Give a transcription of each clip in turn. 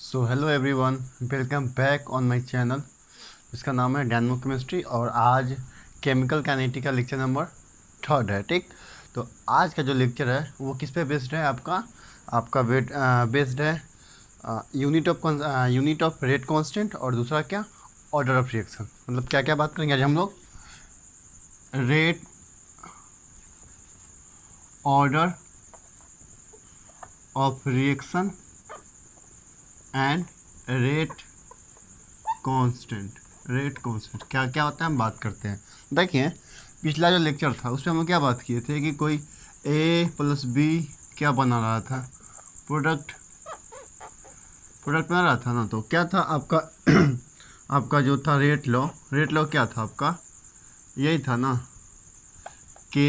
So hello everyone, welcome back on my channel. इसका नाम है डायनामो केमिस्ट्री और आज केमिकल काइनेटिक का लेक्चर नंबर 3 है। ठीक, तो आज का जो लेक्चर है वो किस पे बेस्ड है? आपका बेस्ड है यूनिट ऑफ रेट कांस्टेंट और दूसरा क्या, ऑर्डर ऑफ रिएक्शन। मतलब क्या क्या बात करेंगे आज हम लोग? Rate, order of reaction and rate constant क्या क्या होता है हम बात करते हैं। देखिए, पिछला जो लेक्चर था उसमें हम लोग क्या बात किए थे कि कोई ए प्लस बी क्या बना रहा था, प्रोडक्ट बना रहा था ना। तो क्या था आपका आपका जो था रेट लॉ क्या था आपका? यही था ना, k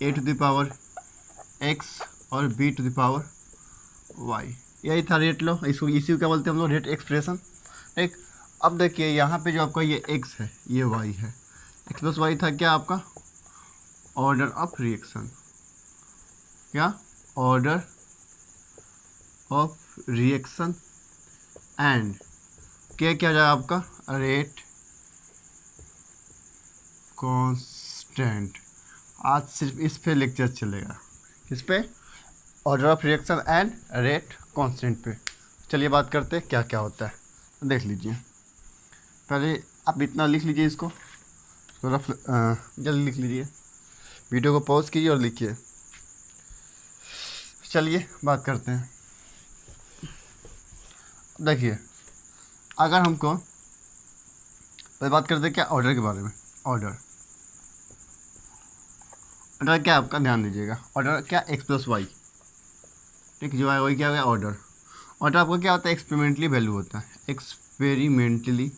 A to the power x और B to the power y. यही था रेट लॉ। इसको इसी क्या बोलते हैं हम लोग? Rate expression. एक, अब देखिए यहाँ पे जो आपका ये x है ये y है, x प्लस वाई था क्या आपका? Order of reaction. क्या? ऑर्डर ऑफ रिएक्शन एंड क्या क्या जाएगा आपका? Rate constant. आज सिर्फ इस पे लेक्चर चलेगा। किस पे? Order of reaction and rate constant पे। चलिए बात करते हैं क्या क्या होता है। देख लीजिए, पहले आप इतना लिख लीजिए, इसको थोड़ा जल्दी लिख लीजिए, वीडियो को पॉज कीजिए और लिखिए। चलिए बात करते हैं। देखिए, अगर हमको पहले बात करते हैं क्या, ऑर्डर के बारे में। ऑर्डर क्या आपका, ध्यान दीजिएगा, ऑर्डर क्या, एक्स प्लस वाई। ठीक, जो है वही क्या हो गया ऑर्डर। ऑर्डर आपका क्या होता है? एक्सपेरिमेंटली वैल्यू होता है। एक्सपेरिमेंटली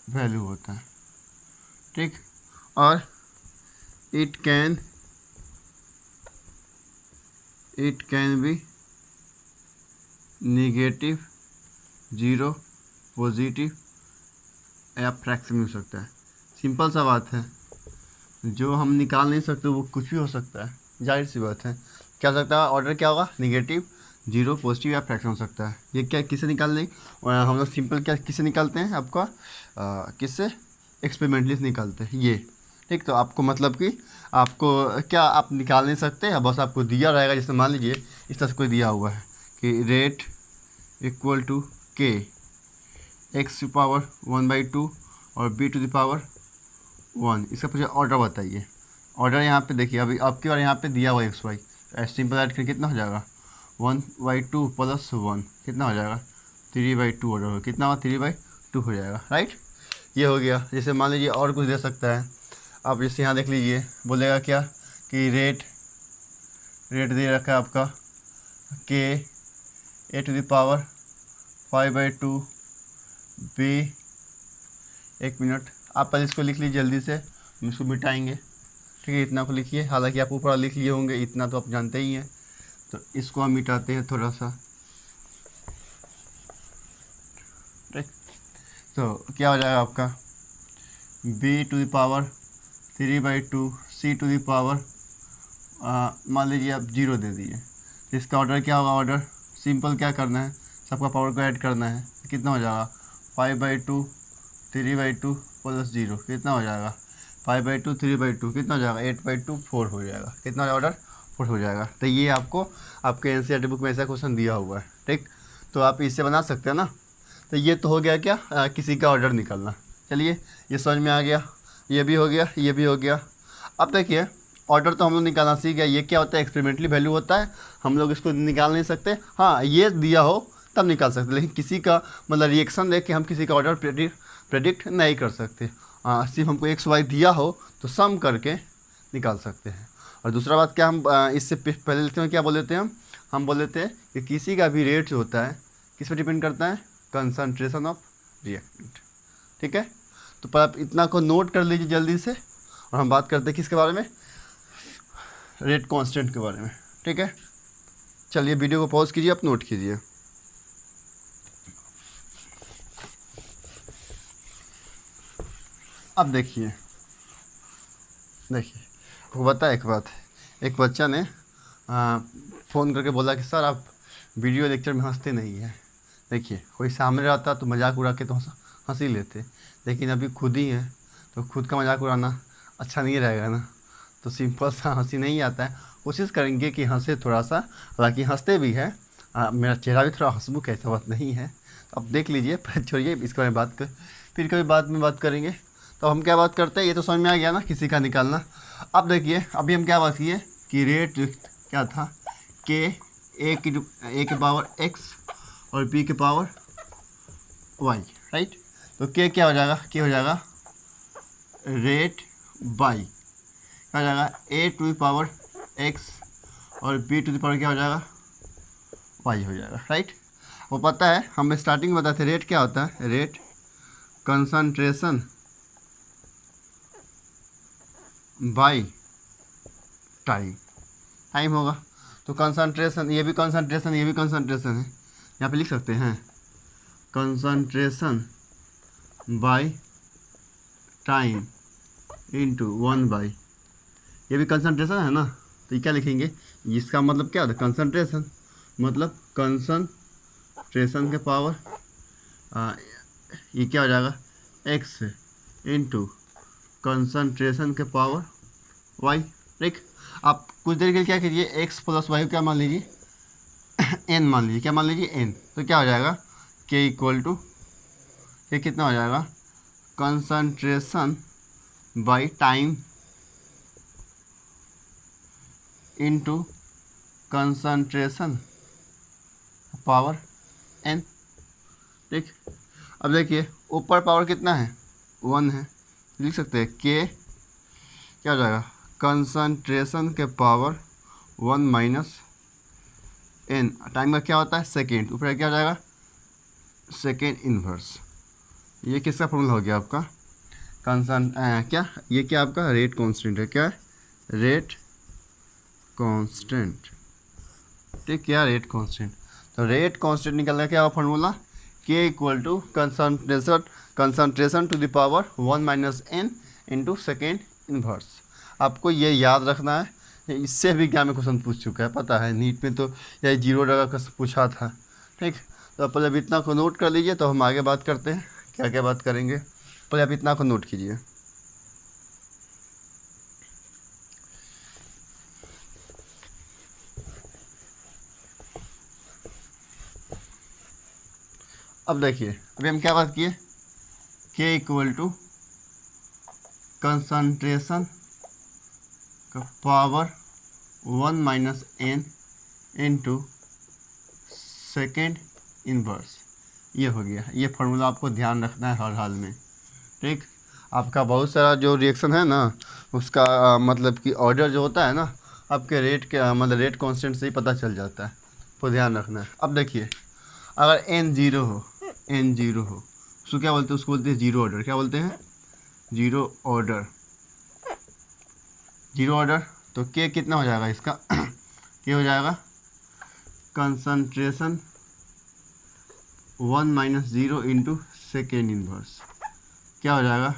वैल्यू होता है। ठीक, और it can be negative, zero, positive या फ्रैक्शन हो सकता है। सिंपल सा बात है, जो हम निकाल नहीं सकते वो कुछ भी हो सकता है, जाहिर सी बात है। क्या हो सकता है? ऑर्डर क्या होगा? नेगेटिव, जीरो, पॉजिटिव या फ्रैक्शन हो सकता है। ये क्या किससे निकाल लें? और हम लोग सिंपल क्या किससे निकालते हैं आपका? किससे? एक्सपेरिमेंटली से निकालते हैं ये। ठीक, तो आपको मतलब कि आपको क्या, आप निकाल नहीं सकते, बस आपको दिया रहेगा। जैसे मान लीजिए इस तरह से कोई दिया हुआ है कि रेट इक्वल टू के एक्स टू पावर 1/2 और बी टू द पावर 1। इसका पूछे ऑर्डर बताइए। ऑर्डर यहाँ पे देखिए, अभी आपकी बार यहाँ पे दिया हुआ एक्स वाई, सिंपल ऐड करके कितना हो जाएगा? 1/2 प्लस 1 कितना हो जाएगा? 3/2 ऑर्डर हो, कितना हुआ? 3/2 हो जाएगा, राइट। ये हो गया। जैसे मान लीजिए और कुछ दे सकता है आप, जैसे यहाँ देख लीजिए, बोलेगा क्या कि रेट दे रखा है आपका के A to the power 5/2 B. एक मिनट, आप पहले इसको लिख लीजिए जल्दी से, हम इसको मिटाएंगे। ठीक है, इतना को लिखिए, हालांकि आप ऊपर लिख लिए होंगे, इतना तो आप जानते ही हैं। तो इसको हम मिटाते हैं थोड़ा सा। ठीक, तो क्या हो जाएगा आपका? B to the power 3/2 C to the power, मान लीजिए आप 0 दे दिए। तो इसका ऑर्डर क्या होगा? ऑर्डर सिंपल क्या करना है, सबका पावर को ऐड करना है। कितना हो जाएगा? 5/2 3/2 प्लस 0 कितना हो जाएगा? 5/2 3/2 कितना हो जाएगा? 8/2 4 हो जाएगा। कितना ऑर्डर? 4 हो जाएगा। तो ये आपको आपके एनसीईआरटी बुक में ऐसा क्वेश्चन दिया हुआ है। ठीक, तो आप इससे बना सकते हैं ना। तो ये तो हो गया क्या, किसी का ऑर्डर निकालना। चलिए, ये समझ में आ गया, ये भी हो गया, ये भी हो गया। अब देखिए, ऑर्डर तो हम लोग निकालना सीख गया। ये क्या होता है? एक्सपेरिमेंटली वैल्यू होता है, हम लोग इसको निकाल नहीं सकते। हाँ, ये दिया हो तब निकाल सकते, लेकिन किसी का मतलब रिएक्शन देख के हम किसी का ऑर्डर प्रेडिक्ट नहीं कर सकते। सिर्फ हमको एक्स वाई दिया हो तो सम करके निकाल सकते हैं। और दूसरा बात क्या, हम इससे पहले लेते हैं, क्या बोल देते हैं हम बोल देते हैं कि किसी का भी रेट जो होता है किस पर डिपेंड करता है? Concentration of reactant. ठीक है, तो पर आप इतना को नोट कर लीजिए जल्दी से, और हम बात करते हैं किसके बारे में? रेट कांस्टेंट के बारे में। ठीक है, चलिए वीडियो को पॉज कीजिए, आप नोट कीजिए। अब देखिए, आपको पता है एक बात, एक बच्चा ने फ़ोन करके बोला कि सर आप वीडियो लेक्चर में हंसते नहीं हैं। देखिए कोई सामने रहता तो मजाक उड़ा के तो हंसी लेते, लेकिन अभी खुद ही है तो खुद का मजाक उड़ाना अच्छा नहीं रहेगा ना। तो सिंपल सा हंसी नहीं आता है, कोशिश करेंगे कि हंसे थोड़ा सा, हालांकि हंसते भी है। मेरा चेहरा भी थोड़ा हंसमुख है, ऐसा बात नहीं है। अब देख लीजिए, पर छोड़िए इसके बारे में बात कर, फिर कभी बाद में बात करेंगे। तो हम क्या बात करते हैं, ये तो समझ में आ गया ना किसी का निकालना। अब देखिए अभी हम क्या बात किए कि रेट क्या था, के ए के पावर एक्स और बी के पावर वाई, राइट। तो के क्या हो जाएगा, के हो जाएगा रेट बाई, क्या हो जाएगा ए टू द पावर एक्स और बी टू द पावर क्या हो जाएगा वाई हो जाएगा, राइट। वो पता है, हम स्टार्टिंग में बताए थे रेट क्या होता है, rate concentration by time, time होगा। तो कंसंट्रेशन, ये भी कंसंट्रेशन, ये भी कंसंट्रेशन है, यहाँ पे लिख सकते हैं कंसंट्रेशन बाई टाइम इंटू 1/, ये भी कंसंट्रेशन है ना। तो ये क्या लिखेंगे, इसका मतलब क्या होता है कंसंट्रेशन, मतलब कंसंट्रेशन के पावर ये क्या हो जाएगा एक्स इंटू कंसंट्रेशन के पावर वाई। ठीक, आप कुछ देर के लिए क्या कीजिए, एक्स प्लस वाई क्या मान लीजिए एन मान लीजिए, क्या मान लीजिए एन। तो क्या हो जाएगा के इक्वल टू, ये कितना हो जाएगा concentration by time into concentration power n. ठीक, अब देखिए ऊपर पावर कितना है 1 है, लिख सकते हैं के क्या हो जाएगा कंसंट्रेशन के पावर 1 माइनस एन, टाइम का क्या होता है सेकेंड, ऊपर क्या हो जाएगा सेकेंड इन्वर्स। ये किसका फॉर्मूला हो गया आपका क्या, ये क्या आपका रेट कांस्टेंट है, क्या रेट कांस्टेंट। ठीक, क्या रेट कांस्टेंट। तो रेट कांस्टेंट निकलना क्या होगा formula, k equal to concentration to the power 1 minus n into second inverse. आपको ये याद रखना है, इससे भी एग्जाम में क्वेश्चन पूछ चुका है, पता है नीट में तो यही जीरो लगा कर पूछा था। ठीक, तो पहले अब इतना को नोट कर लीजिए, तो हम आगे बात करते हैं क्या क्या बात करेंगे। पहले आप इतना को नोट कीजिए। अब देखिए अभी हम क्या बात किए, के इक्वल टू कंसंट्रेशन का power 1 minus n into second inverse, ये हो गया। ये फार्मूला आपको ध्यान रखना है हर हाल में। ठीक, आपका बहुत सारा जो रिएक्शन है ना उसका मतलब कि ऑर्डर जो होता है ना आपके रेट के मतलब रेट कांस्टेंट से ही पता चल जाता है, तो ध्यान रखना है। अब देखिए अगर एन जीरो हो, एन जीरो हो उसको क्या बोलते हैं, उसको बोलते हैं जीरो ऑर्डर। क्या बोलते हैं, जीरो ऑर्डर, जीरो ऑर्डर। तो के कितना हो जाएगा इसका के हो जाएगा concentration 1 minus zero into second inverse, क्या हो जाएगा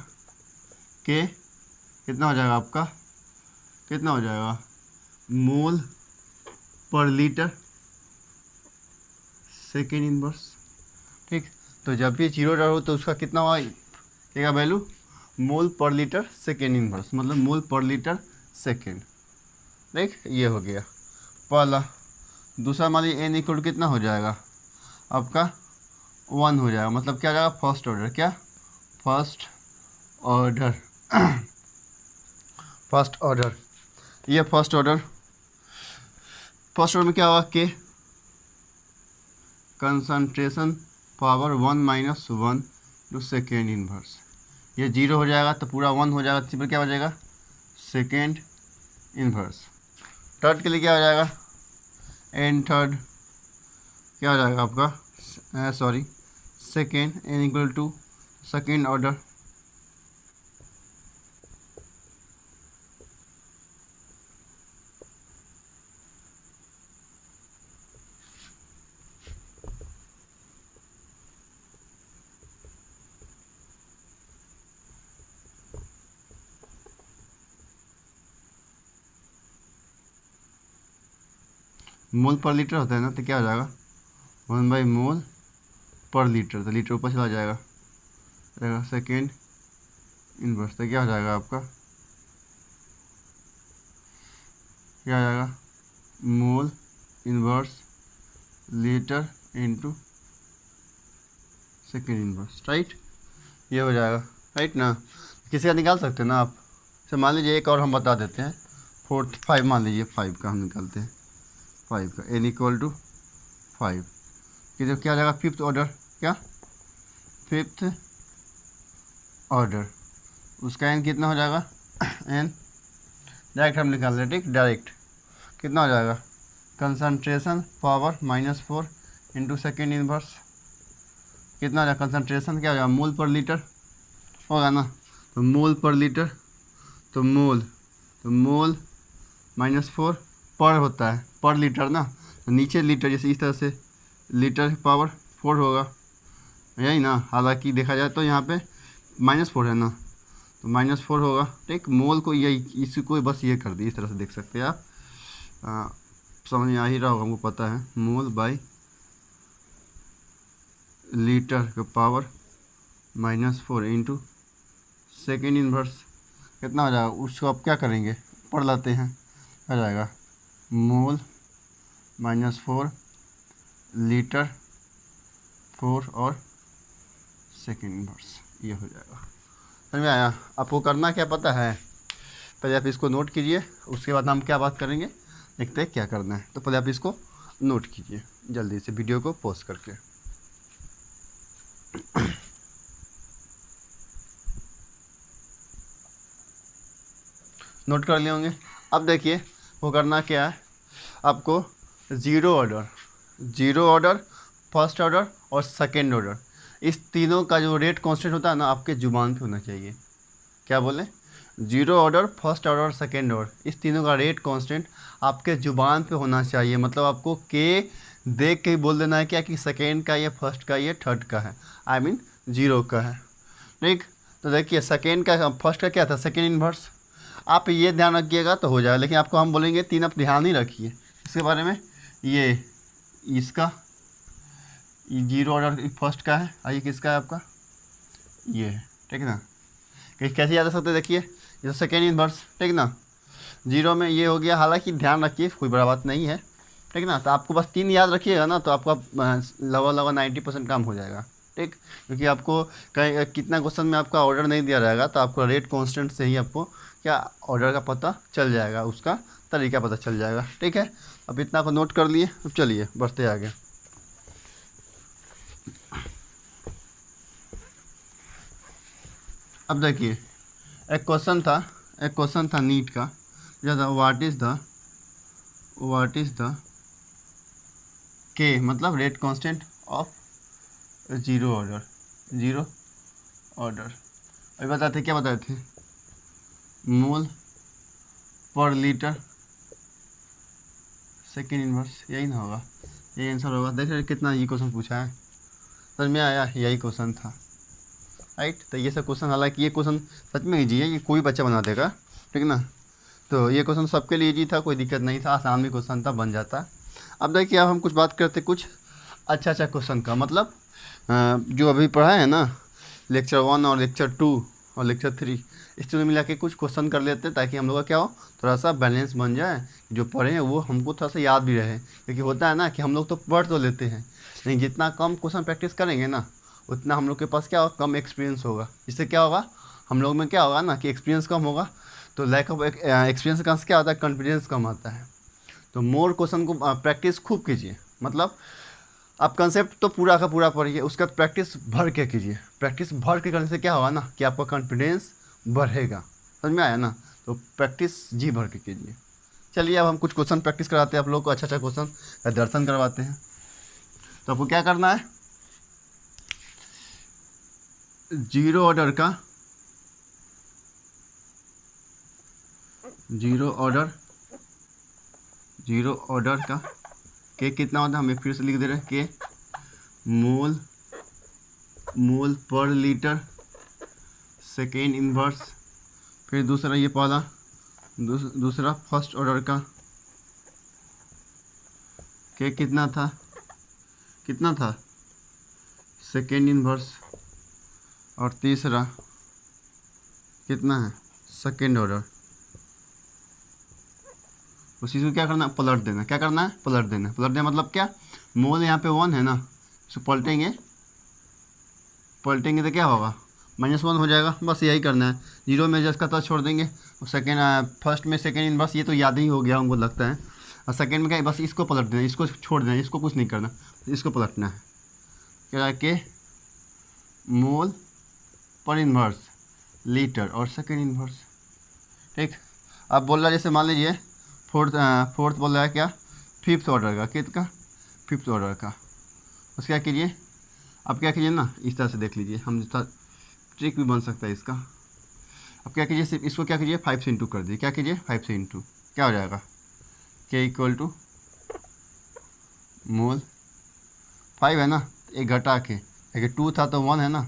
के कितना हो जाएगा आपका, कितना हो जाएगा मोल पर लीटर सेकेंड इन्वर्स। ठीक, तो जब भी जीरो ऑर्डर हो तो उसका कितना हुआ क्या वैल्यू, मोल पर लीटर सेकेंड इन्वर्स, मतलब मोल पर लीटर सेकेंड। ठीक, ये हो गया पहला। दूसरा मान लीजिए एन इक्वल कितना हो जाएगा आपका 1 हो जाएगा, मतलब क्या हो जाएगा फर्स्ट ऑर्डर, क्या फर्स्ट ऑर्डर फर्स्ट ऑर्डर, ये फर्स्ट ऑर्डर। फर्स्ट ऑर्डर में क्या होगा k concentration power 1 minus 1 to second inverse, ये जीरो हो जाएगा तो पूरा 1 हो जाएगा, तो फिर क्या हो जाएगा सेकेंड इन्वर्स। थर्ड के लिए क्या हो जाएगा एन थर्ड, क्या हो जाएगा आपका sorry second N equal to second order. Mole पर लीटर होता है ना, तो क्या हो जाएगा 1/मोल पर लीटर, तो लीटर ऊपर चला जाएगा, सेकेंड इनवर्स, तो क्या हो जाएगा आपका, क्या आ जाएगा mole inverse litre into second inverse, right. ये हो जाएगा, राइट ना। किसी का निकाल सकते हैं ना आप। तो मान लीजिए एक और हम बता देते हैं, 5 मान लीजिए, 5 का हम निकालते हैं, 5 का n = 5 कि जो क्या हो जाएगा फिफ्थ ऑर्डर, क्या फिफ्थ ऑर्डर, उसका n कितना हो जाएगा n डायरेक्ट हम निकाल रहे, ठीक, डायरेक्ट कितना हो जाएगा concentration power -4 into second inverse, कितना हो जाएगा कंसंट्रेशन, क्या हो जाएगा मोल पर लीटर होगा ना, तो मोल पर लीटर, तो मोल -4 पर होता है पर लीटर ना, तो नीचे लीटर जैसे इस तरह से लीटर पावर 4 होगा, यही ना। हालांकि देखा जाए तो यहाँ पे -4 है ना, तो -4 होगा, ठीक। मोल को यही इसको बस ये कर दी, इस तरह से देख सकते हैं आप, समझ में आ ही रहा होगा, हमको पता है मोल बाई लीटर का पावर -4 इंटू सेकेंड इनवर्स, कितना हो जाएगा, उसको आप क्या करेंगे पढ़ लेते हैं, आ जाएगा मोल -4 लीटर 4 और सेकेंड इनवर्स, ये हो जाएगा। समझ में आया। आपको करना क्या पता है, पहले आप इसको नोट कीजिए, उसके बाद हम क्या बात करेंगे देखते हैं क्या करना है। तो पहले आप इसको नोट कीजिए जल्दी से वीडियो को पॉज करके। नोट कर लिए होंगे। अब देखिए वो करना क्या है, आपको ज़ीरो ऑर्डर, फर्स्ट ऑर्डर और सेकेंड ऑर्डर, इस तीनों का जो रेट कांस्टेंट होता है ना, आपके जुबान पे होना चाहिए। क्या बोले, ज़ीरो ऑर्डर, फर्स्ट ऑर्डर और सेकेंड ऑर्डर, इस तीनों का रेट कांस्टेंट आपके जुबान पे होना चाहिए। मतलब आपको के देख के ही बोल देना है क्या कि सेकेंड का ये, फर्स्ट का ये, थर्ड का है, आई मीन जीरो का है, ठीक। तो देखिए सेकेंड का, फर्स्ट का क्या था सेकेंड इनवर्स, आप ये ध्यान रखिएगा तो हो जाएगा। लेकिन आपको हम बोलेंगे तीन, आप ध्यान ही रखिए इसके बारे में। ये इसका जीरो ऑर्डर फर्स्ट का है, और ये किसका है आपका, ये है, ठीक है ना। कैसे याद रख सकते देखिए, ये सेकेंड इनवर्स, ठीक ना, जीरो में ये हो गया। हालांकि ध्यान रखिए कोई बड़ा बात नहीं है, ठीक ना। तो आपको बस 3 याद रखिएगा ना, तो आपका लगभग 90% काम हो जाएगा, ठीक। क्योंकि आपको कहीं कितना क्वेश्चन में आपका ऑर्डर नहीं दिया रहेगा, तो आपको रेट कांस्टेंट से ही आपको क्या ऑर्डर का पता चल जाएगा, उसका तरीका पता चल जाएगा, ठीक है। अब इतना को नोट कर लिए, अब चलिए बढ़ते आगे। अब देखिए एक क्वेश्चन था नीट का, जो व्हाट इज़ द के, मतलब rate constant of zero order. अभी बताते क्या बताए थे, मोल पर लीटर सेकेंड इनवर्स, यही ना होगा, यही आंसर होगा। देख रहे कितना ये क्वेश्चन पूछा है, समझ में आया, यही क्वेश्चन था, राइट। तो ये सब क्वेश्चन, हालांकि ये क्वेश्चन सच में ईजी है, ये कोई बच्चा बना देगा, ठीक ना। तो ये क्वेश्चन सबके लिए ईजी था, कोई दिक्कत नहीं था, आसान भी क्वेश्चन था, बन जाता। अब देखिए अब हम कुछ बात करते कुछ अच्छा क्वेश्चन का, मतलब जो अभी पढ़ा है ना, लेक्चर 1 और लेक्चर 2 और लेक्चर 3, इस तीनों मिला के कुछ क्वेश्चन कर लेते हैं, ताकि हम लोग का क्या हो, थोड़ा सा बैलेंस बन जाए, जो पढ़े हैं वो हमको थोड़ा सा याद भी रहे। क्योंकि होता है ना कि हम लोग तो पढ़ तो लेते हैं, लेकिन जितना कम क्वेश्चन प्रैक्टिस करेंगे ना, उतना हम लोग के पास क्या होगा, कम एक्सपीरियंस होगा। इससे क्या होगा, हम लोग में क्या होगा ना कि एक्सपीरियंस कम होगा, तो लैक ऑफ एक्सपीरियंस का क्या होता है, कॉन्फिडेंस कम आता है। तो मोर क्वेश्चन को प्रैक्टिस खूब कीजिए, मतलब आप कंसेप्ट तो पूरा का पूरा पढ़िए, उसका प्रैक्टिस भर के कीजिए। प्रैक्टिस भर के करने से क्या होगा ना कि आपका कॉन्फिडेंस बढ़ेगा, समझ में आया ना। तो प्रैक्टिस जी भर के कीजिए। चलिए अब हम कुछ क्वेश्चन प्रैक्टिस कराते हैं आप लोग को, अच्छा क्वेश्चन का दर्शन करवाते हैं। तो आपको क्या करना है, जीरो ऑर्डर का के कितना होता है, हमें फिर से लिख दे रहे हैं, के मोल पर लीटर सेकेंड इनवर्स। फिर दूसरा ये पहला, दूसरा फर्स्ट ऑर्डर का के कितना था सेकेंड इनवर्स, और तीसरा कितना है सेकेंड ऑर्डर। उसी को क्या करना है पलट देना। क्या करना है पलट देना। पलट देना मतलब क्या, मोल यहाँ पे 1 है ना, इसको पलटेंगे तो क्या होगा -1 हो जाएगा। बस यही करना है। 0 में जस्ट का तो छोड़ देंगे। सेकेंड फर्स्ट में सेकेंड इनवर्स ये तो याद ही हो गया हमको लगता है। और सेकेंड में क्या बस इसको पलट देना, इसको छोड़ देना, इसको कुछ नहीं करना, इसको पलटना है। क्या के मोल पर इनवर्स लीटर और सेकेंड इनवर्स। ठीक। अब बोल रहा है जैसे मान लीजिए फोर्थ बोल रहा है क्या फिफ्थ ऑर्डर का, कितना फिफ्थ ऑर्डर का। उसका क्या कीजिए, अब क्या कीजिए ना इस तरह से देख लीजिए, हम ट्रिक भी बन सकता है इसका। अब क्या कीजिए सिर्फ इसको क्या कीजिए 5 से इंटू कर दीजिए। क्या कीजिए 5 से इंटू, क्या हो जाएगा के इक्वल टू मोल 5 है ना, एक घटा के, अगर 2 था तो 1 है ना,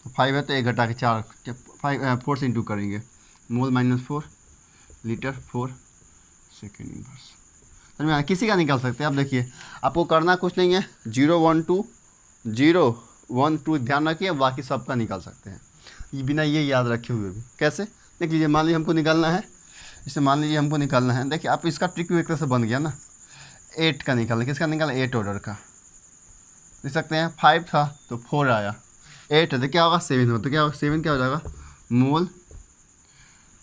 तो 5 है तो एक घटा के 4 से इंटू करेंगे। मोल -4 लीटर 4 सेकेंड इनवर्स। समझ में आया? किसी का निकाल सकते हैं। अब देखिए आपको करना कुछ नहीं है, 0 1 2 ध्यान रखिए, बाकी सबका निकाल सकते हैं ये बिना ये याद रखे हुए भी। कैसे देख लीजिए, मान लीजिए हमको निकालना है, इसे मान लीजिए हमको निकालना है। देखिए आप इसका ट्रिक भी एक तरह से बन गया ना। 8 का निकालना, किसका निकालना 8 ऑर्डर का। देख सकते हैं 5 था तो 4 आया, 8 है तो क्या होगा 7 हो, तो क्या होगा 7 क्या हो जाएगा मोल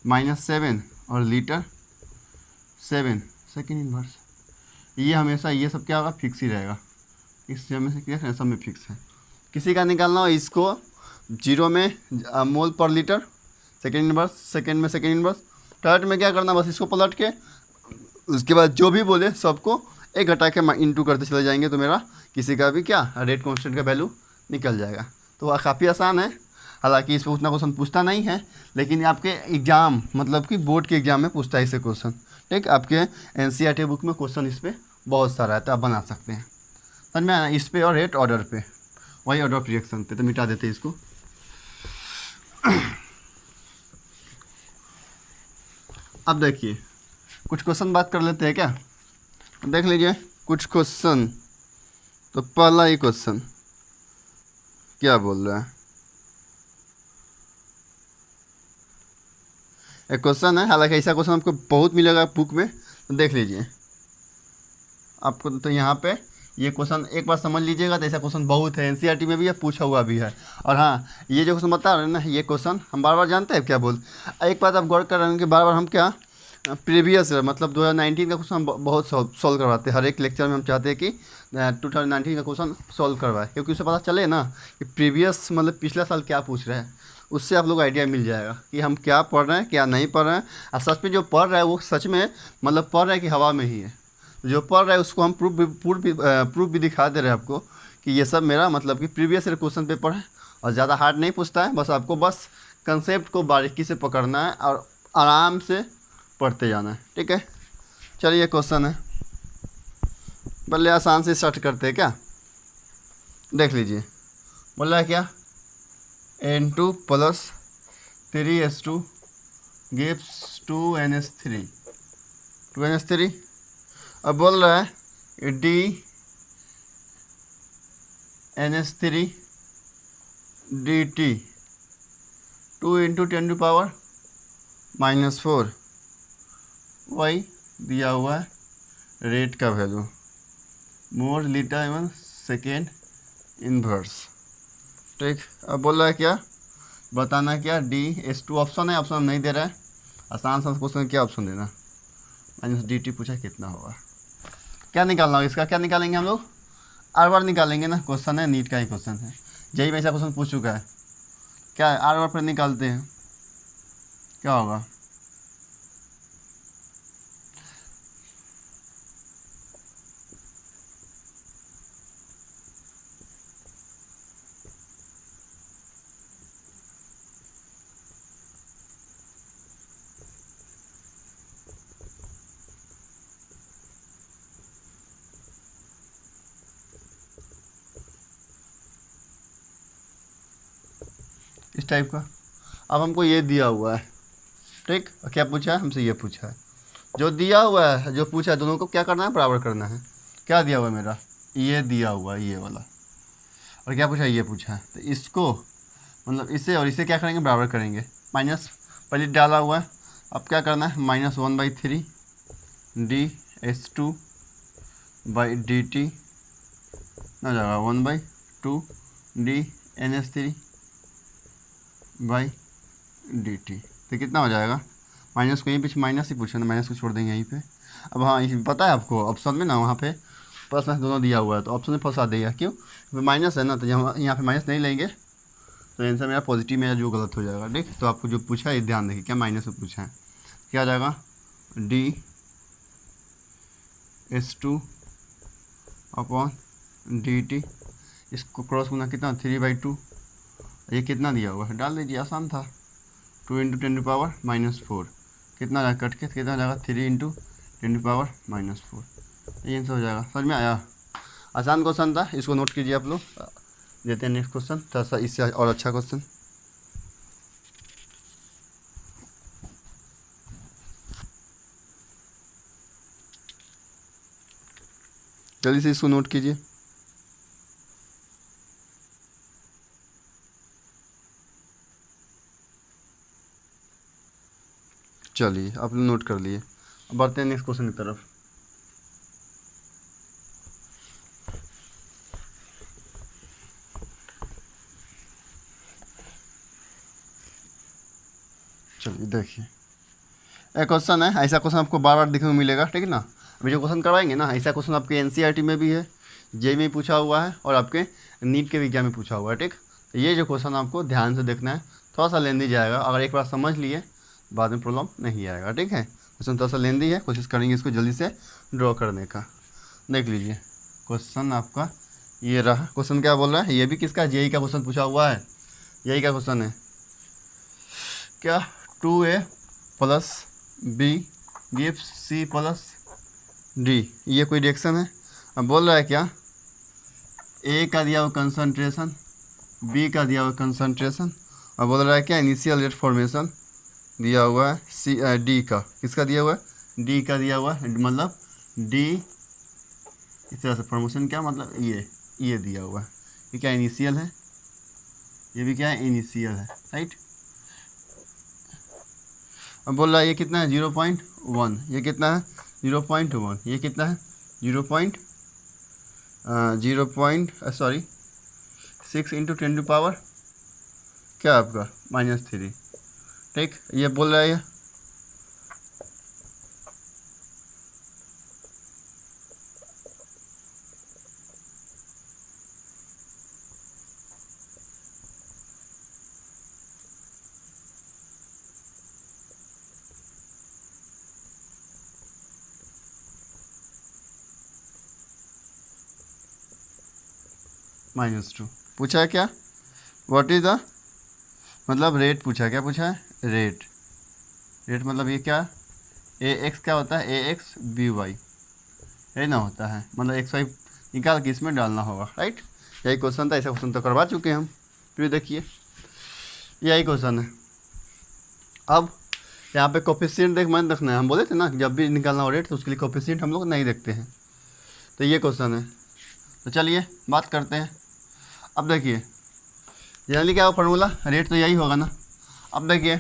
-7 और लीटर 7 सेकेंड इनवर्स। ये हमेशा ये सब क्या होगा फिक्स ही रहेगा, इस हमेशा क्या है सब में फिक्स है। किसी का निकालना हो इसको 0 में मोल पर लीटर सेकेंड इनवर्स, सेकेंड में सेकेंड इनवर्स, थर्ड में क्या करना बस इसको पलट के उसके बाद जो भी बोले सबको एक घटा के इंटू करते चले जाएंगे, तो मेरा किसी का भी क्या रेट कांस्टेंट का वैल्यू निकल जाएगा। तो वह काफ़ी आसान है। हालांकि इस पर उतना क्वेश्चन पूछता नहीं है, लेकिन आपके एग्जाम मतलब कि बोर्ड के एग्जाम में पूछता है इसे क्वेश्चन। ठीक, आपके एनसीईआरटी बुक में क्वेश्चन इस पर बहुत सारा है, तो आप बना सकते हैं। समझ में आया? इस पे और रेट ऑर्डर पे, वही ऑर्डर ऑफ रिएक्शन पे। तो मिटा देते हैं इसको। अब देखिए कुछ क्वेश्चन बात कर लेते हैं क्या, देख लीजिए कुछ क्वेश्चन। तो पहला ही क्वेश्चन क्या बोल रहा है, एक क्वेश्चन है, हालांकि ऐसा क्वेश्चन आपको बहुत मिलेगा बुक में, तो देख लीजिए आपको। तो यहाँ पे ये क्वेश्चन एक बार समझ लीजिएगा, तो ऐसा क्वेश्चन बहुत है, एनसीईआरटी में भी है, पूछा हुआ भी है। और हाँ, ये जो क्वेश्चन बता रहे हैं ना, ये क्वेश्चन हम बार बार जानते हैं क्या बोल। एक बात आप गौर कर रहे हैं कि बार बार हम क्या प्रीवियस मतलब 2019 का क्वेश्चन हम बहुत सॉल्व करवाते हैं। हर एक लेक्चर में हम चाहते हैं कि 2019 का क्वेश्चन सॉल्व करवाए, क्योंकि उससे पता चले ना कि प्रीवियस मतलब पिछला साल क्या पूछ रहे हैं। उससे आप लोग आइडिया मिल जाएगा कि हम क्या पढ़ रहे हैं क्या नहीं पढ़ रहे हैं। और सच में जो पढ़ रहा है वो सच में मतलब पढ़ रहा है कि हवा में ही है। जो पढ़ रहा है उसको हम प्रूफ भी दिखा दे रहे हैं आपको कि ये सब मेरा मतलब कि प्रीवियस क्वेश्चन पेपर है, और ज़्यादा हार्ड नहीं पूछता है। बस आपको बस कंसेप्ट को बारीकी से पकड़ना है और आराम से पढ़ते जाना है। ठीक है, चलिए क्वेश्चन है, पहले आसान से स्टार्ट करते हैं क्या। देख लीजिए बोल रहा है क्या N2 + 3S2 gives 2NH3 2NH3। अब बोल रहा है DNH3 dt 2 × 10⁻⁻⁴ वही दिया हुआ है रेट का वैल्यू मोल लीटर एवं सेकेंड इनवर्स। ठीक, अब बोल रहा है क्या बताना, क्या DS2 ऑप्शन है, ऑप्शन नहीं दे रहा है। आसान सा क्वेश्चन क्या ऑप्शन देना, -dt पूछा कितना होगा। क्या निकालना होगा इसका, क्या निकालेंगे हम लोग R निकालेंगे ना। क्वेश्चन है नीट का ही क्वेश्चन है, जेईई में ऐसा क्वेश्चन पूछ चुका है। क्या है R पर निकालते हैं, क्या होगा इस टाइप का। अब हमको ये दिया हुआ है। ठीक, क्या पूछा है हमसे, ये पूछा है। जो दिया हुआ है जो पूछा है दोनों को क्या करना है बराबर करना है। क्या दिया हुआ है मेरा, ये दिया हुआ है ये वाला, और क्या पूछा, ये पूछा है। तो इसको मतलब इसे और इसे क्या करेंगे, बराबर करेंगे। माइनस पहले डाला हुआ है, अब क्या करना है, -1/3 dS2/dt ना जाएगा 1/2 dNS3/dt। तो कितना हो जाएगा, माइनस को यहीं पे माइनस ही पूछा ना, माइनस को छोड़ देंगे यहीं पे। अब हाँ पता है आपको ऑप्शन में ना, वहाँ पे प्लस माइनस दोनों दिया हुआ है, तो ऑप्शन में फंसा देगा, क्यों, माइनस है ना, तो यहाँ पे माइनस नहीं लेंगे, तो आंसर मेरा पॉजिटिव में जो गलत हो जाएगा। ठीक, तो आपको जो पूछा है ध्यान देखिए, क्या माइनस में पूछा है, क्या आ जाएगा, dS2/dt, इसको क्रॉस गुना कितना 3/2, ये कितना दिया हुआ है डाल दीजिए, आसान था, 2 × 10⁻⁻4 कितना जाएगा, कट के कितना जाएगा, 3 × 10⁻⁻4, ये आंसर हो जाएगा। समझ में आया, आसान क्वेश्चन था, इसको नोट कीजिए आप लोग। देते हैं नेक्स्ट क्वेश्चन, थोड़ा सा इससे और अच्छा क्वेश्चन। जल्दी से इसको नोट कीजिए। चलिए आप लोग नोट कर लिए, अब बढ़ते हैं नेक्स्ट क्वेश्चन की तरफ। चलिए देखिए, एक क्वेश्चन है, ऐसा क्वेश्चन आपको बार बार देखने को मिलेगा, ठीक है ना। अभी जो क्वेश्चन करवाएंगे ना, ऐसा क्वेश्चन आपके एनसीईआरटी में भी है, जेईई में पूछा हुआ है, और आपके नीट के एग्जाम में पूछा हुआ है। ठीक, तो ये जो क्वेश्चन आपको ध्यान से देखना है, थोड़ा सा लेंदी जाएगा, अगर एक बार समझ लिए बाद में प्रॉब्लम नहीं आएगा। ठीक है, क्वेश्चन थोड़ा सा लेंदी है, कोशिश करेंगे इसको जल्दी से ड्रॉ करने का। देख लीजिए क्वेश्चन आपका ये रहा। क्वेश्चन क्या बोल रहा है, ये भी किसका, जेईई का क्वेश्चन पूछा हुआ है, यही का क्वेश्चन है, क्या 2a + b gives c + d, ये कोई रिएक्शन है। अब बोल रहा है क्या, a का दिया हुआ कंसंट्रेशन, b का दिया हुआ कंसंट्रेशन, और बोल रहा है क्या, इनिशियल रेट फॉर्मेशन दिया हुआ है d का, किसका दिया हुआ है, d का दिया हुआ है, मतलब d इस तरह से फॉर्मेशन क्या मतलब, ये दिया हुआ है, ये क्या इनिशियल है, ये भी क्या है इनिशियल है, राइट। अब बोल रहा है ये कितना है 0.1, ये कितना है 0.1, ये कितना है 6 × 10⁻, क्या आपका -3। ठीक, ये बोल रहा है ये -2 पूछा है क्या, व्हाट इज द, मतलब रेट पूछा है, क्या पूछा है, रेट मतलब ये क्या, ax क्या होता है, ax by, यही ना होता है, मतलब xy निकाल के इसमें डालना होगा, राइट। यही क्वेश्चन था, ऐसा क्वेश्चन तो करवा चुके हैं हम, फिर देखिए यही क्वेश्चन है। अब यहाँ पे कोफिशिएंट देख मैंने देखना है, हम बोले थे ना जब भी निकालना हो रेट तो उसके लिए कोफिशिएंट हम लोग नहीं देखते हैं, तो ये क्वेश्चन है। तो चलिए बात करते हैं। अब देखिए जनरली क्या हो फार्मूला, रेट तो यही होगा ना। अब देखिए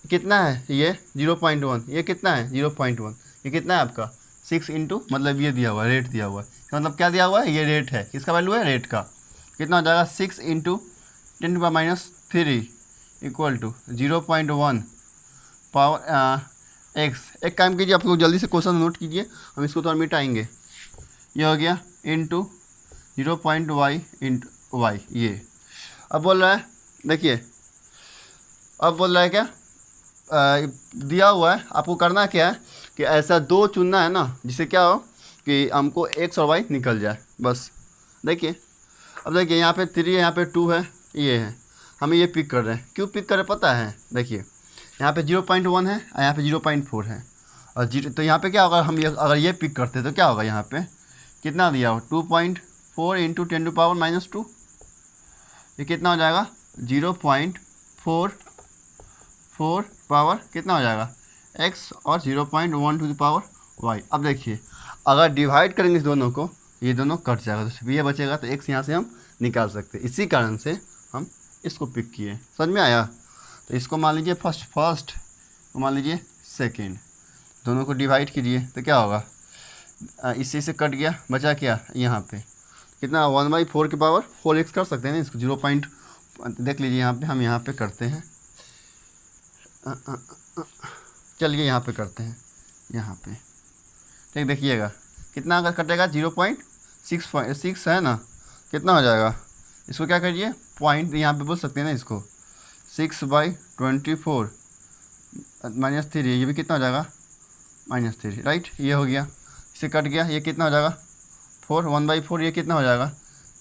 कितना है ये 0.1, ये कितना है 0.1, ये कितना है आपका 6 × मतलब ये दिया हुआ है, रेट दिया हुआ है, मतलब क्या दिया हुआ है, ये रेट है, किसका वैल्यू है, रेट का। कितना हो जाएगा 6 × 10⁻³ = 0.1 पावर x। एक काम कीजिए आप लोग जल्दी से क्वेश्चन नोट कीजिए, हम इसको थोड़ा मिटाएंगे। ये हो गया इंटू 0.y × y, ये। अब बोल रहा है देखिए, अब बोल रहा है क्या, दिया हुआ है, आपको करना क्या है कि ऐसा दो चुनना है ना जिससे क्या हो कि हमको x और y निकल जाए, बस। देखिए अब देखिए यहाँ पे 3 है, यहाँ पे 2 है, ये है, हम ये पिक कर रहे हैं। क्यों पिक कर रहे पता है, देखिए यहाँ पे 0.1 है और यहाँ पे 0.4 है, और 0, तो यहाँ पे क्या होगा, हम अगर ये पिक करते तो क्या होगा, यहाँ पे कितना दिया हो 2.4 × 10⁻², ये कितना हो जाएगा 0.44 पावर कितना हो जाएगा x, और 0.1 टू द पावर y। अब देखिए अगर डिवाइड करेंगे इस दोनों को, ये दोनों कट जाएगा तो सिर्फ ये बचेगा, तो x यहाँ से हम निकाल सकते हैं। इसी कारण से हम इसको पिक किए। समझ में आया? तो इसको मान लीजिए फर्स्ट, तो मान लीजिए सेकेंड, दोनों को डिवाइड कीजिए तो क्या होगा, इसी से कट गया, बचा क्या यहाँ पे कितना 1/4 की पावर 4x कर सकते हैं ना इसको। 0 पॉइंट देख लीजिए यहाँ पे, हम यहाँ पे करते हैं, चलिए यहाँ पे करते हैं, यहाँ पे ठीक देखिएगा कितना अगर कटेगा 0.6 है ना, कितना हो जाएगा, इसको क्या करिए पॉइंट यहाँ पे बोल सकते हैं ना इसको, 6/24 -3, ये भी कितना हो जाएगा -3, राइट। ये हो गया, इसे कट गया, ये कितना हो जाएगा 4, 1/4, ये कितना हो जाएगा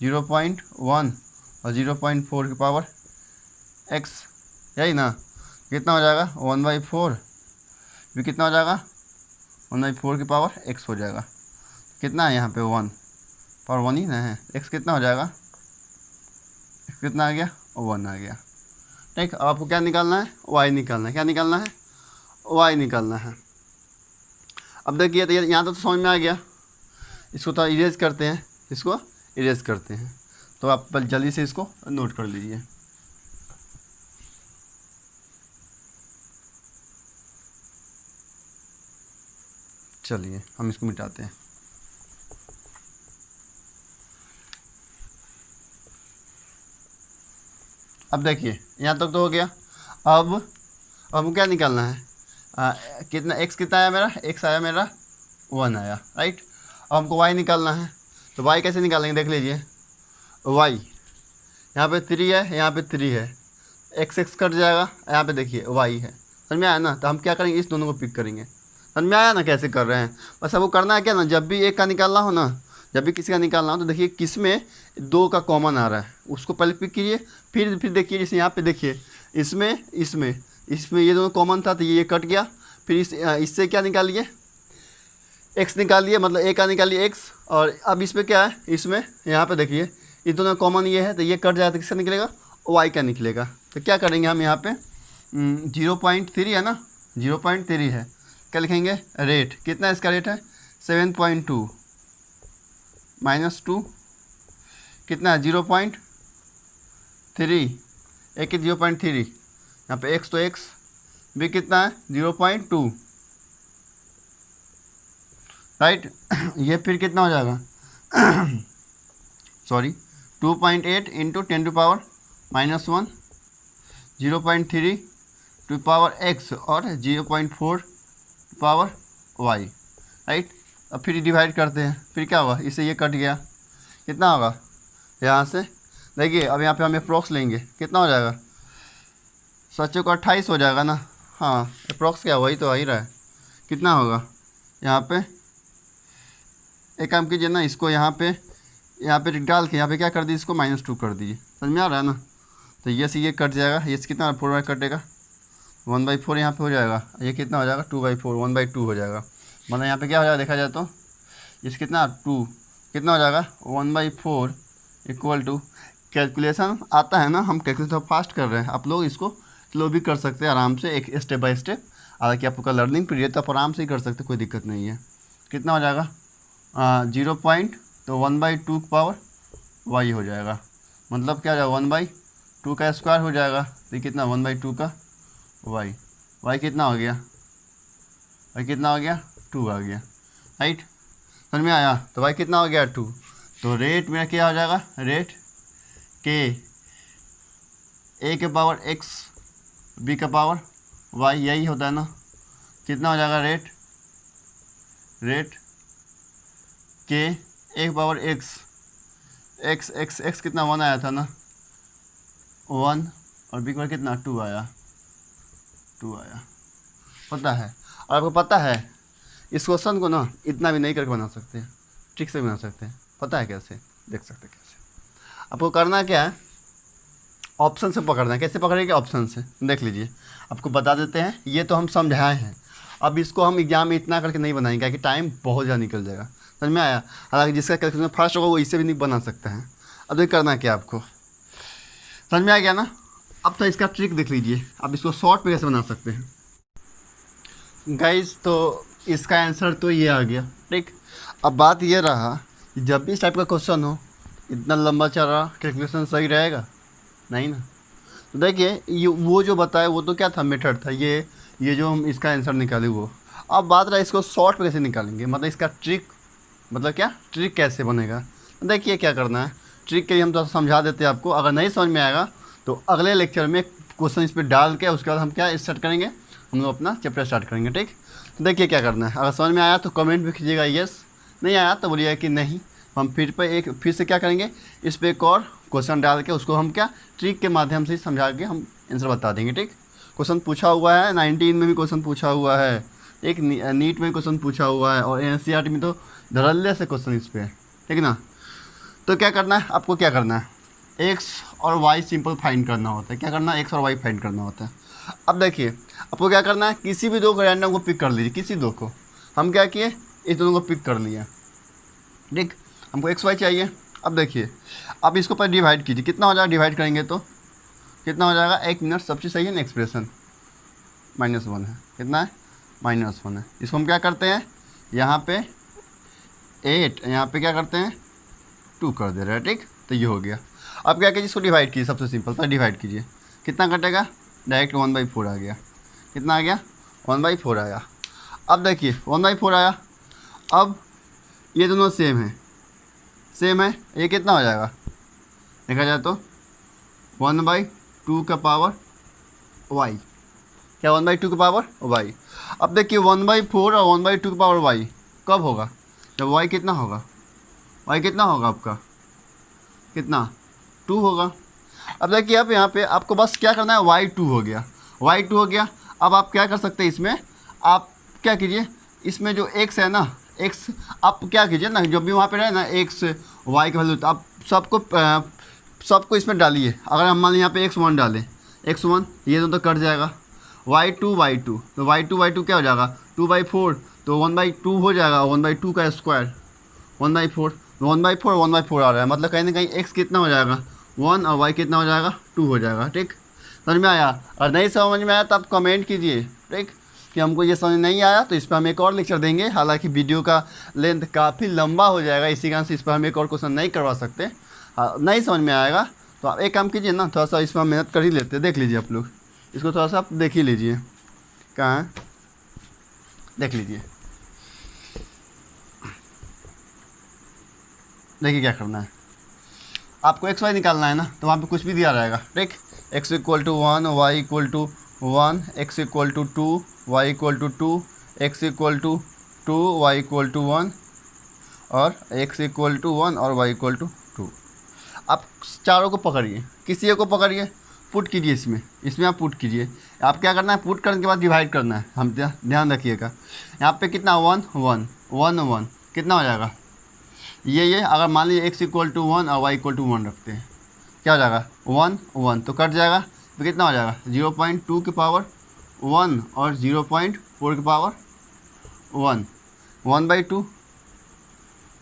0.1 और 0.4 की पावर x, यही ना, कितना हो जाएगा 1/4, भी कितना हो जाएगा 1/4 की पावर x हो जाएगा। कितना है यहाँ पे 1 पावर 1 ही ना है, x कितना हो जाएगा, x कितना आ गया 1 आ गया। ठीक, अब आपको क्या निकालना है, y निकालना है। क्या निकालना है, y निकालना है। अब देखिए तो यहाँ तो समझ में आ गया, इसको तो इरेज करते हैं, इसको इरेज करते हैं, तो आप जल्दी से इसको नोट कर लीजिए। चलिए हम इसको मिटाते हैं। अब देखिए यहाँ तक तो हो गया। अब हमको क्या निकालना है, कितना x कितना आया मेरा, x आया मेरा 1 आया, राइट। अब हमको y निकालना है, तो y कैसे निकालेंगे देख लीजिए। y यहाँ पे 3 है, यहाँ पे 3 है, x कट जाएगा, यहाँ पे देखिए y है। समझ में आया ना? तो हम क्या करेंगे, इस दोनों को पिक करेंगे। समझ में आया ना कैसे कर रहे हैं? बस आपको करना है क्या ना, जब भी एक का निकालना हो ना, जब भी किसी का निकालना हो तो देखिए किस में 2 का कॉमन आ रहा है उसको पहले पिक कीजिए, फिर देखिए जैसे यहाँ पे देखिए इसमें ये दोनों कॉमन था तो ये कट गया, फिर इससे क्या निकालिए x निकालिए, मतलब a का निकालिए x, और अब इसमें क्या है, इसमें यहाँ पे देखिए इस दोनों कॉमन ये है तो ये कट जाए तो किसका निकलेगा, y का निकलेगा। तो क्या करेंगे हम यहाँ पे 0.3 है ना, 0.3 है, क्या लिखेंगे रेट, कितना है इसका रेट है 7.2 -2 कितना है 0.3, एक 0.3, यहाँ पे x तो x भी कितना है 0.2, राइट। ये फिर कितना हो जाएगा sorry 2.8 into 10⁻⁻1 0.3 to power x और 0.4 पावर y, राइट। अब फिर डिवाइड करते हैं, फिर क्या होगा, इससे ये कट गया, कितना होगा यहाँ से देखिए। अब यहाँ पे हम अप्रोक्स लेंगे, कितना हो जाएगा 7 को 28 हो जाएगा ना, हाँ अप्रोक्स क्या वही तो आ ही रहा है। कितना होगा यहाँ पे, एक काम कीजिए ना, इसको यहाँ पे डाल के यहाँ पे क्या कर दीजिए, इसको -2 कर दीजिए। समझ में आ रहा है ना? तो ये से ये कट जाएगा, ये से कितना 4 कटेगा 1/4 यहाँ पे हो जाएगा, ये कितना हो जाएगा 2/4 1/2 हो जाएगा। मतलब यहाँ पे क्या हो जाएगा देखा जाए तो इस कितना 2 कितना हो जाएगा 1/4 इक्वल टू, कैलकुलेशन आता है ना, हम कैलकुलेशन फास्ट कर रहे हैं, आप लोग इसको स्लो भी कर सकते हैं आराम से, एक स्टेप बाय स्टेप। हालांकि आपका लर्निंग पीरियड तो आप आराम से ही कर सकते, कोई दिक्कत नहीं है। कितना हो जाएगा 0 पॉइंट, तो 1/2 पावर y हो जाएगा, मतलब क्या हो जाएगा 1/2 का स्क्वायर हो जाएगा, तो कितना 1/2 का y कितना हो गया, y कितना हो गया 2 आ गया, राइट। समझ में आया? तो y कितना हो गया 2, तो रेट मेरा क्या हो जाएगा, रेट के a के पावर x b का पावर y, यही होता है ना, कितना हो जाएगा रेट के एक पावर x कितना 1 आया था ना 1, और b का कितना 2 आया, पता है। और आपको पता है इस क्वेश्चन को ना इतना भी नहीं करके बना सकते, ठीक से बना सकते हैं, पता है कैसे, देख सकते हैं कैसे। आपको करना क्या है, ऑप्शन से पकड़ना है। कैसे पकड़ेंगे, ऑप्शन से, देख लीजिए आपको बता देते हैं। ये तो हम समझाए हैं, अब इसको हम एग्जाम में इतना करके नहीं बनाएंगे क्योंकि टाइम बहुत ज़्यादा निकल जाएगा। समझ में आया? हालांकि जिसका कैलकुलेशन फास्ट होगा वो इससे भी नहीं बना सकता है। अब देखिए करना क्या आपको, समझ में आ गया ना? अब तो इसका ट्रिक देख लीजिए, अब इसको शॉर्ट पे कैसे बना सकते हैं गाइस। तो इसका आंसर तो ये आ गया, ठीक। अब बात ये रहा कि जब भी इस टाइप का क्वेश्चन हो, इतना लंबा चौड़ा कैलकुलेशन सही रहेगा नहीं ना। तो देखिए ये वो जो बताया वो तो क्या था, मेथड था, ये जो हम इसका आंसर निकाले वो। अब बात रहा इसको शॉर्ट में कैसे निकालेंगे, मतलब इसका ट्रिक, मतलब क्या ट्रिक कैसे बनेगा। तो देखिए क्या करना है, ट्रिक के लिए हम तो समझा देते हैं आपको, अगर नहीं समझ में आएगा तो अगले लेक्चर में क्वेश्चन इस पर डाल के उसके बाद हम क्या स्टार्ट करेंगे, हम लोग अपना चैप्टर स्टार्ट करेंगे। ठीक, तो देखिए क्या करना है, अगर समझ में आया तो कमेंट भी कीजिएगा यस, नहीं आया तो बोलिएगा कि नहीं। हम फिर से क्या करेंगे, इस पर एक और क्वेश्चन डाल के उसको हम क्या ट्रिक के माध्यम से समझा के हम आंसर बता देंगे। ठीक, क्वेश्चन पूछा हुआ है 19 में भी क्वेश्चन पूछा हुआ है, एक नीट में क्वेश्चन पूछा हुआ है, और NCERT में तो धड़ल्ले से क्वेश्चन इस पर है। ठीक है ना। तो क्या करना है आपको, क्या करना है, एक्स और वाई सिंपल फाइंड करना होता है। क्या करना है, एक्स और वाई फाइंड करना होता है। अब देखिए आपको क्या करना है, किसी भी दो को रैंडम को पिक कर लीजिए, किसी दो को। हम क्या किए, इस दोनों को पिक कर लिया। ठीक, हमको एक्स वाई चाहिए। अब देखिए अब इसको पर डिवाइड कीजिए, कितना हो जाएगा, डिवाइड करेंगे तो कितना हो जाएगा, 1 मिनट सब चीज़ सही है ना, एक्सप्रेशन -1 है, कितना है -1 है। इसको हम क्या करते हैं, यहाँ पे 8, यहाँ पे क्या करते हैं 2 कर दे रहे हैं। ठीक, तो ये हो गया। अब क्या कीजिए, इसको डिवाइड कीजिए, सबसे सिंपल था, डिवाइड कीजिए, कितना कटेगा, डायरेक्ट 1/4 आ गया। कितना आ गया, 1/4 आया। अब देखिए 1/4 आया। अब ये दोनों सेम है, सेम है, ये कितना हो जाएगा, देखा जाए तो 1/2 का पावर y, क्या 1/2 का पावर y। अब देखिए 1/4 और 1/2 का पावर y कब होगा, जब y कितना होगा, y कितना होगा आपका, कितना 2 होगा। अब देखिए अब यहाँ पे आपको बस क्या करना है, y2 हो गया, y2 हो गया। अब आप क्या कर सकते हैं इसमें, आप क्या कीजिए, इसमें जो x है ना, x आप क्या कीजिए ना, जब भी वहाँ पे रहे ना x y का वैल्यू, तो आप सबको इसमें डालिए। अगर हम मान लीजिए यहाँ पे x1 डालें, x1 ये तो कट जाएगा, y2 तो y2 क्या हो जाएगा 2/4, तो 1/2 हो जाएगा, 1/2 का स्क्वायर 1/4, 1/4 आ रहा है, मतलब कहीं ना कहीं x कितना हो जाएगा 1 और y कितना हो जाएगा 2 हो जाएगा। ठीक, समझ में आया। और नहीं समझ में आया तो आप कमेंट कीजिए, ठीक, कि हमको ये समझ नहीं आया, तो इस पर हम एक और लेक्चर देंगे। हालांकि वीडियो का लेंथ काफ़ी लंबा हो जाएगा, इसी कारण से इस पर हम एक और क्वेश्चन नहीं करवा सकते। नहीं समझ में आएगा तो आप एक काम कीजिए ना, थोड़ा सा इस पर मेहनत कर ही लेते हैं, देख लीजिए आप लोग इसको, थोड़ा सा आप देख ही लीजिए, कहाँ है देख लीजिए। देखिए क्या करना है, आपको एक्स वाई निकालना है ना, तो वहाँ पे कुछ भी दिया रहेगा। ठीक, x = 1, y = 1, x = 2, y = 2, x = 2, y = 1 और x = 1 और y = 2। आप चारों को पकड़िए, किसी एक को पकड़िए, पुट कीजिए, इसमें आप पुट कीजिए। आप क्या करना है, पुट करने के बाद डिवाइड करना है, हम ध्यान रखिएगा। यहाँ पे कितना 1 1 1 1 कितना हो जाएगा, ये अगर मान लीजिए x = 1 और y = 1 रखते हैं, क्या हो जाएगा 1 1 तो कट जाएगा, तो कितना हो जाएगा 0.2 की पावर 1 और 0.4 की पावर 1, 1/2।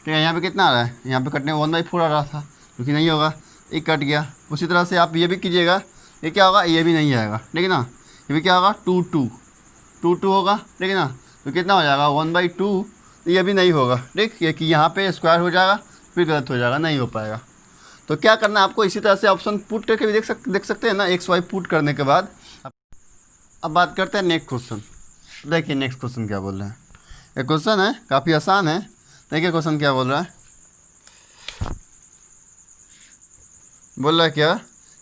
ठीक है, यहाँ पे कितना आ रहा है, यहाँ पे कटने 1/4 आ रहा था, क्योंकि नहीं होगा, एक कट गया। उसी तरह से आप ये भी कीजिएगा, ये क्या होगा, ये भी नहीं आएगा, ठीक है ना। ये भी क्या होगा 2 2 होगा, ठीक है ना, तो कितना हो जाएगा 1/2, ये भी नहीं होगा। ठीक, ये कि यहाँ पे स्क्वायर हो जाएगा, फिर गलत हो जाएगा, नहीं हो पाएगा। तो क्या करना है आपको, इसी तरह से ऑप्शन पुट करके भी देख सकते हैं ना, एक्स वाई पुट करने के बाद। अब बात करते हैं नेक्स्ट क्वेश्चन। देखिए नेक्स्ट क्वेश्चन क्या बोल रहा है, एक क्वेश्चन है काफ़ी आसान है। देखिए क्वेश्चन क्या बोल रहा है, बोल रहा है क्या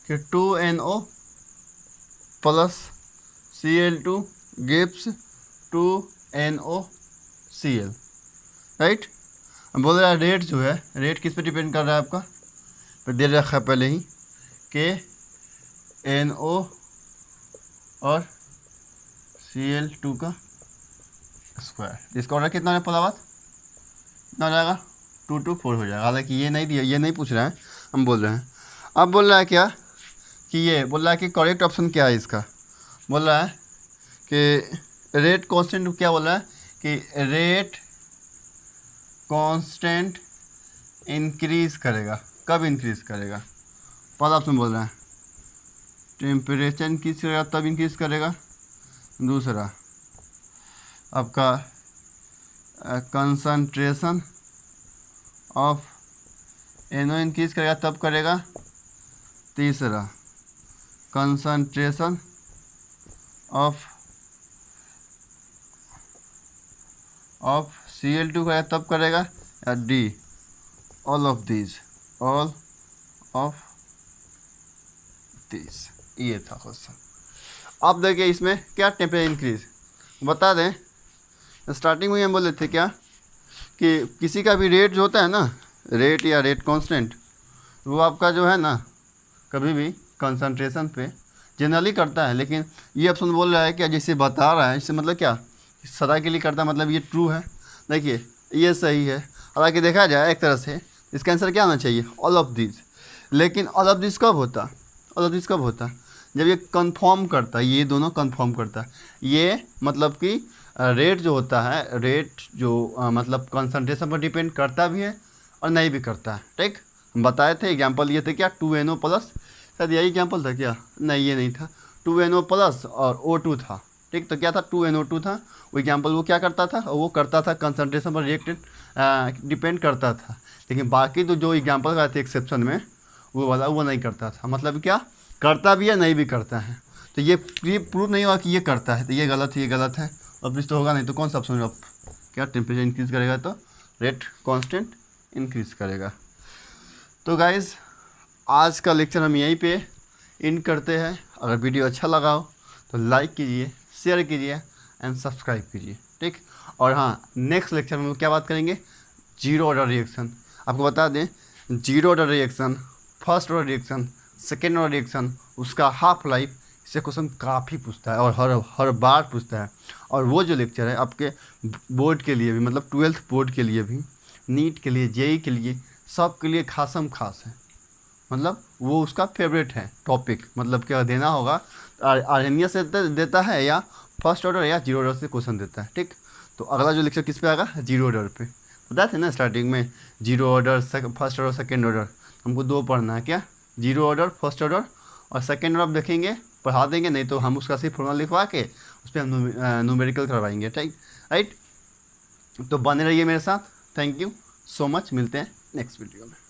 कि 2NO + Cl2 gives 2NOCl, right. बोल रहा है रेट जो है, रेट किस पे डिपेंड कर रहा है आपका, तो दे रखा है पहले ही के NO और Cl2 का स्क्वायर। इसका ऑर्डर कितना है, पता बात कितना हो जाएगा 2 2 4 हो जाएगा। हालांकि ये नहीं दिया, ये नहीं पूछ रहा है, हम बोल रहे हैं। अब बोल रहा है क्या कि ये बोल रहा है कि करेक्ट ऑप्शन क्या है इसका, बोल रहा है कि रेट कांस्टेंट, क्या बोल रहा है कि रेट कांस्टेंट इंक्रीज़ करेगा, कब इंक्रीज़ करेगा, पहला ऑप्शन बोल रहा है टेम्परेचर इंक्रीज़ करेगा तब इंक्रीज़ करेगा, दूसरा आपका कंसंट्रेशन ऑफ NO इंक्रीज करेगा तब करेगा। तीसरा कंसंट्रेशन ऑफ Cl2 करेगा तब करेगा। या D, ऑल ऑफ दीज ये था क्वेश्चन। अब देखिए इसमें क्या टेम्परेचर इंक्रीज बता दें। स्टार्टिंग में हम बोले थे क्या कि किसी का भी रेट जो होता है ना, रेट या रेट कांस्टेंट, वो आपका जो है ना कभी भी कंसंट्रेशन पे जनरली करता है। लेकिन ये ऑप्शन बोल रहा है कि जैसे बता रहा है, इससे मतलब क्या सदा के लिए करता है, मतलब ये ट्रू है। देखिए ये सही है। हालांकि देखा जाए एक तरह से इसका आंसर क्या आना चाहिए, ऑल ऑफ दिस। लेकिन ऑल ऑफ दिस कब होता, ऑल ऑफ दिस कब होता, जब ये कंफर्म करता है, ये दोनों कंफर्म करता है। ये मतलब कि रेट जो होता है, रेट जो मतलब कंसंट्रेशन पर डिपेंड करता भी है और नहीं भी करता है। ठीक, हम बताए थे एग्जांपल ये थे क्या 2NO प्लस, शायद यही एग्जांपल था क्या, नहीं ये नहीं था, 2NO प्लस और O2 था। ठीक, तो क्या था 2NO2 था वो एग्जांपल। वो क्या करता था, वो करता था कंसंट्रेशन पर रिएक्टेड डिपेंड करता था। लेकिन बाकी तो जो एग्जांपल का थे एक्सेप्शन में वो वाला वो नहीं करता था। मतलब क्या करता भी है नहीं भी करता है। तो ये प्रूव नहीं हुआ कि ये करता है, तो ये गलत है, ये गलत है। अब इस तो होगा नहीं, तो कौन सा ऑप्शन है क्या टेम्परेचर इंक्रीज़ करेगा तो रेट कांस्टेंट इंक्रीज़ करेगा। तो गाइज़ आज का लेक्चर हम यहीं पे एंड करते हैं। अगर वीडियो अच्छा लगा हो तो लाइक कीजिए, शेयर कीजिए एंड सब्सक्राइब कीजिए। ठीक, और हाँ नेक्स्ट लेक्चर में हम क्या बात करेंगे, जीरो ऑर्डर रिएक्शन। आपको बता दें zero order reaction, first order reaction, second order reaction, उसका हाफ लाइफ, इससे क्वेश्चन काफ़ी पूछता है और हर बार पूछता है। और वो जो लेक्चर है आपके बोर्ड के लिए भी, मतलब 12th बोर्ड के लिए भी, नीट के लिए, जेई के लिए, सब के लिए खासम खास है। मतलब वो उसका फेवरेट है टॉपिक। मतलब क्या देना होगा, आर्यनिया से देता है या फर्स्ट ऑर्डर या जीरो ऑर्डर से क्वेश्चन देता है। ठीक, तो अगला जो लेक्चर किस पे आएगा, जीरो ऑर्डर पे। बताए थे ना स्टार्टिंग में, zero order, first order, second order, हमको दो पढ़ना है क्या, जीरो ऑर्डर, फर्स्ट ऑर्डर और सेकेंड ऑर्डर देखेंगे, पढ़ा देंगे। नहीं तो हम उसका सिर्फ फॉर्मूला लिखवा के उस पर हम न्यूमेरिकल करवाएंगे। ठीक, राइट। तो बने रहिए मेरे साथ। थैंक यू सो मच, मिलते हैं नेक्स्ट वीडियो में।